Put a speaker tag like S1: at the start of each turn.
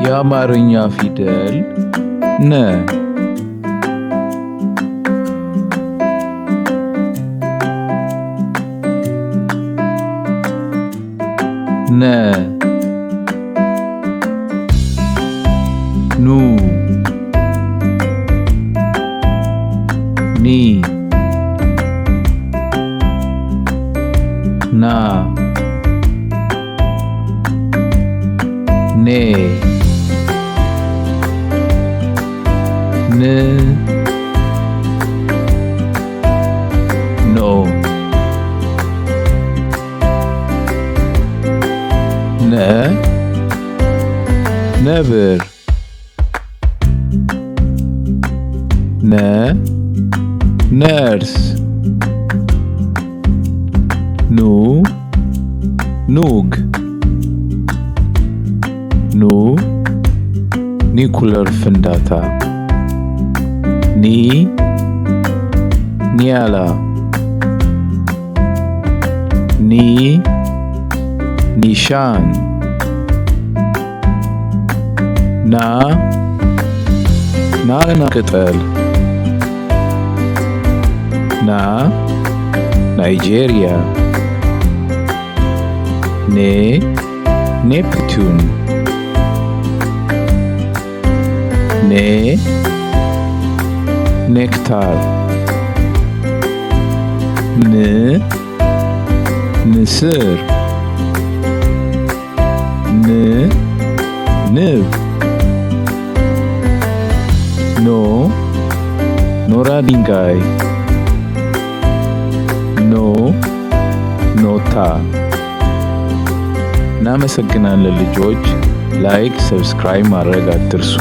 S1: የአማርኛ ፊደል ነ ነ ኑ ኒ ና ኔ ን ኖ ነ ነብር ነ ነርስ ኑ ኑግ ኑ ኒኩለር ፍንዳታ ኒ ኒያላ ኒ ኒሻን ና ናና ቅጠል ና ናይጄሪያ ኔ ኔፕቱን ኔ ኔክታር ን ንስር ን ንብ ኖ ኖራ ድንጋይ ኖ ኖታ። እናመሰግናለን ልጆች። ላይክ ሰብስክራይብ ማድረግ አትርሱ።